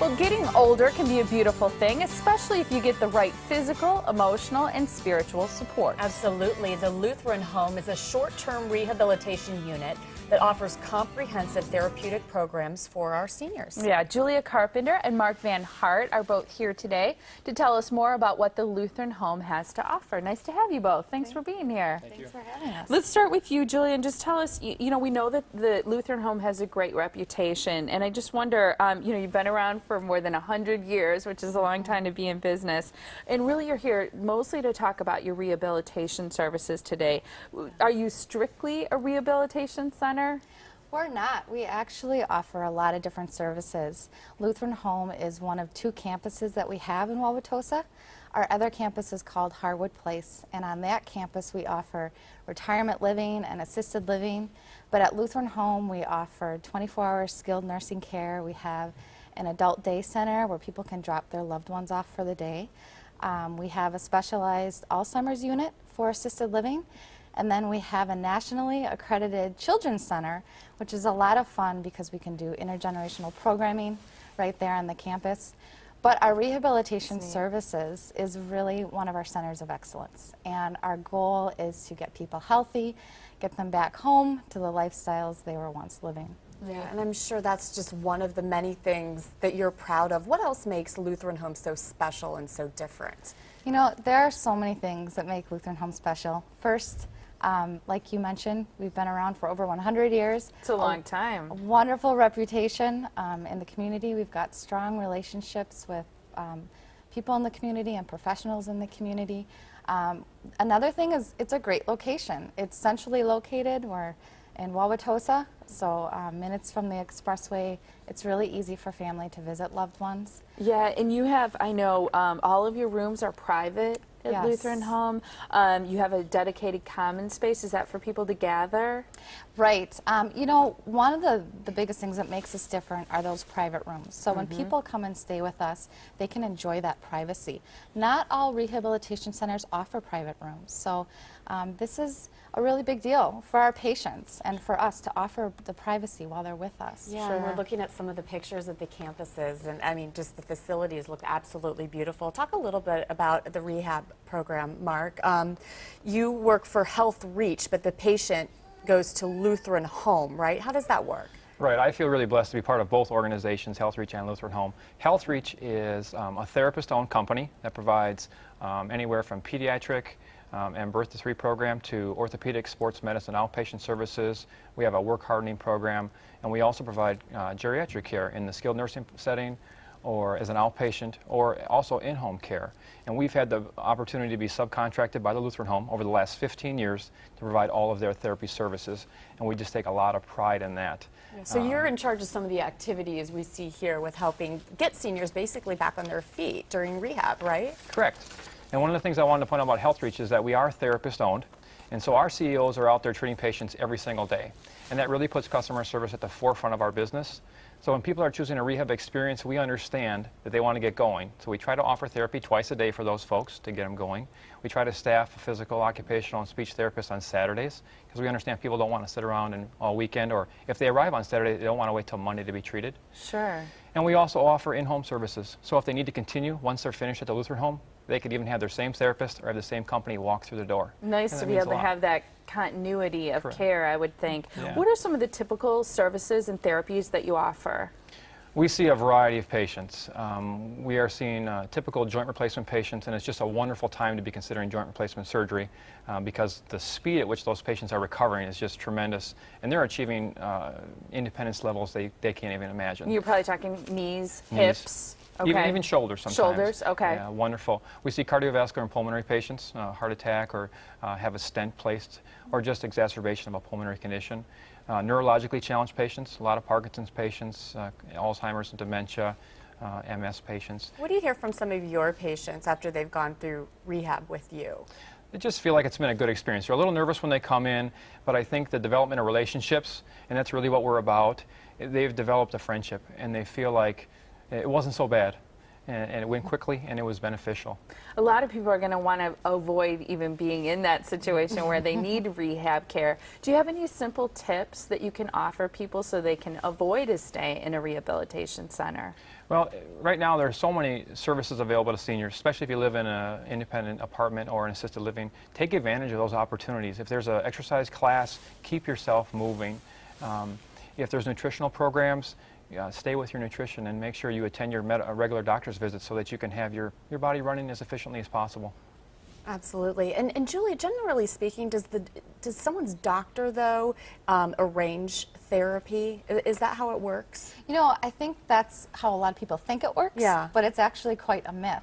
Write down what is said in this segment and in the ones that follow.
Well, getting older can be a beautiful thing, especially if you get the right physical, emotional, and spiritual support. Absolutely. The Lutheran Home is a short-term rehabilitation unit that offers comprehensive therapeutic programs for our seniors. Yeah, Julia Carpenter and Mark Van Hart are both here today to tell us more about what the Lutheran Home has to offer. Nice to have you both. Thanks for being here. Thanks for having us. Let's start with you, Julia, and just tell us, you know, we know that the Lutheran Home has a great reputation, and I just wonder, you know, you've been around for more than 100 years, which is a long time to be in business, and really you're here mostly to talk about your rehabilitation services today. Are you strictly a rehabilitation center? We're not. We actually offer a lot of different services. Lutheran Home is one of 2 campuses that we have in Wauwatosa. Our other campus is called Harwood Place, and on that campus we offer retirement living and assisted living. But at Lutheran Home we offer 24-hour skilled nursing care. We have an adult day center where people can drop their loved ones off for the day. We have a specialized Alzheimer's unit for assisted living. And then we have a nationally accredited children's center, which is a lot of fun because we can do intergenerational programming right there on the campus. But our rehabilitation services is really one of our centers of excellence. And our goal is to get people healthy, get them back home to the lifestyles they were once living. Yeah, and I'm sure that's just one of the many things that you're proud of. What else makes Lutheran Home so special and so different? You know, there are so many things that make Lutheran Home special. First, like you mentioned, we've been around for over 100 years. It's a long time. A wonderful reputation in the community. We've got strong relationships with people in the community and professionals in the community. Another thing is it's a great location. It's centrally located. We're in Wauwatosa, so minutes from the expressway. It's really easy for family to visit loved ones. Yeah, and you have, I know, all of your rooms are private at Yes. Lutheran Home. You have a dedicated common space. Is that for people to gather? Right. You know, one of the biggest things that makes us different are those private rooms. So when people come and stay with us, they can enjoy that privacy. Not all rehabilitation centers offer private rooms. So this is a really big deal for our patients and for us to offer the privacy while they're with us. Yeah, and we're looking at some of the pictures of the campuses, and I mean, just the facilities look absolutely beautiful. Talk a little bit about the rehab program, Mark. You work for Health Reach, but the patient goes to Lutheran Home, right? How does that work? Right. I feel really blessed to be part of both organizations, Health Reach and Lutheran Home. Health Reach is a therapist-owned company that provides anywhere from pediatric and birth to 3 program to orthopedic, sports medicine, outpatient services. We have a work hardening program, and we also provide geriatric care in the skilled nursing setting or as an outpatient or also in-home care. And we've had the opportunity to be subcontracted by the Lutheran Home over the last 15 years to provide all of their therapy services, and we just take a lot of pride in that. So you're in charge of some of the activities we see here with helping get seniors basically back on their feet during rehab, right? Correct. And one of the things I wanted to point out about Health Reach is that we are therapist-owned, and so our CEOs are out there treating patients every single day. And that really puts customer service at the forefront of our business. So when people are choosing a rehab experience, we understand that they want to get going. So we try to offer therapy twice a day for those folks to get them going. We try to staff a physical, occupational, and speech therapist on Saturdays because we understand people don't want to sit around all weekend, or if they arrive on Saturday, they don't want to wait till Monday to be treated. Sure. And we also offer in-home services. So if they need to continue, once they're finished at the Lutheran Home, they could even have their same therapist or have the same company walk through the door. Nice to be able to have that continuity of care, I would think. Yeah. What are some of the typical services and therapies that you offer? We see a variety of patients. We are seeing typical joint replacement patients, and it's just a wonderful time to be considering joint replacement surgery because the speed at which those patients are recovering is just tremendous, and they're achieving independence levels they can't even imagine. You're probably talking knees, hips. Okay. Even shoulders sometimes. Shoulders, okay. Yeah, wonderful. We see cardiovascular and pulmonary patients, heart attack or have a stent placed, or just exacerbation of a pulmonary condition. Neurologically challenged patients, a lot of Parkinson's patients, Alzheimer's and dementia, MS patients. What do you hear from some of your patients after they've gone through rehab with you? They just feel like it's been a good experience. They're a little nervous when they come in, but I think the development of relationships, and that's really what we're about, they've developed a friendship, and they feel like it wasn't so bad. and it went quickly, and it was beneficial. A lot of people are going to want to avoid even being in that situation where they need rehab care. Do you have any simple tips that you can offer people so they can avoid a stay in a rehabilitation center? Well, right now there are so many services available to seniors, especially if you live in an independent apartment or an assisted living. Take advantage of those opportunities. If there's an exercise class, keep yourself moving. If there's nutritional programs, stay with your nutrition and make sure you attend your regular doctor's visits so that you can have your body running as efficiently as possible. Absolutely. And Julie, generally speaking, does someone's doctor, though, arrange therapy? Is that how it works? You know, I think that's how a lot of people think it works, Yeah. but it's actually quite a myth.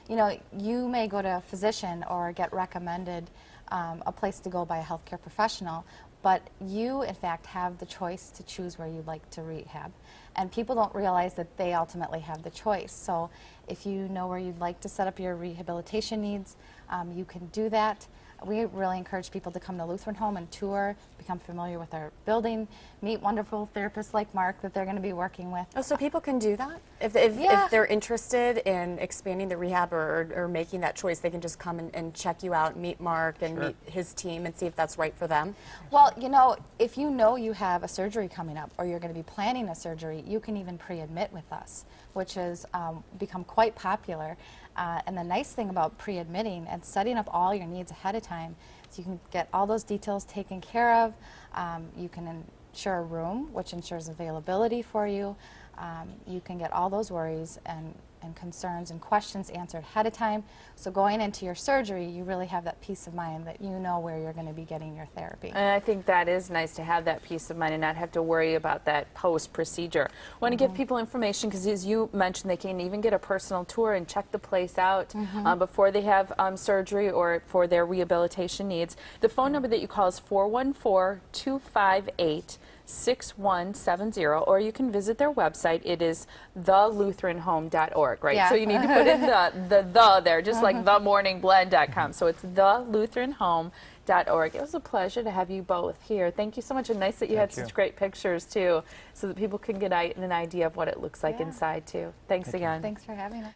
You know, you may go to a physician or get recommended a place to go by a healthcare professional, but you, in fact, have the choice to choose where you'd like to rehab. And people don't realize that they ultimately have the choice. So if you know where you'd like to set up your rehabilitation needs, you can do that. We really encourage people to come to Lutheran Home and tour, become familiar with our building, meet wonderful therapists like Mark that they're going to be working with. Oh, so people can do that? If Yeah. they're interested in expanding the rehab or making that choice, they can just come and check you out, meet Mark and meet his team and see if that's right for them? Well, you know, if you know you have a surgery coming up or you're going to be planning a surgery, you can even pre-admit with us, which has become quite popular. And the nice thing about pre-admitting and setting up all your needs ahead of time is you can get all those details taken care of. You can ensure a room, which ensures availability for you. You can get all those worries and concerns and questions answered ahead of time. So going into your surgery, you really have that peace of mind that you know where you're going to be getting your therapy. And I think that is nice to have that peace of mind and not have to worry about that post-procedure. I want to give people information because, as you mentioned, they can even get a personal tour and check the place out before they have surgery or for their rehabilitation needs. The phone number that you call is 414-258-6170, or you can visit their website. It is thelutheranhome.org, right? Yeah. So you need to put in the there, just like themorningblend.com. So it's thelutheranhome.org. It was a pleasure to have you both here. Thank you so much, and nice that you had such great pictures too, so that people can get an idea of what it looks like inside too. Thanks again. Thanks for having us.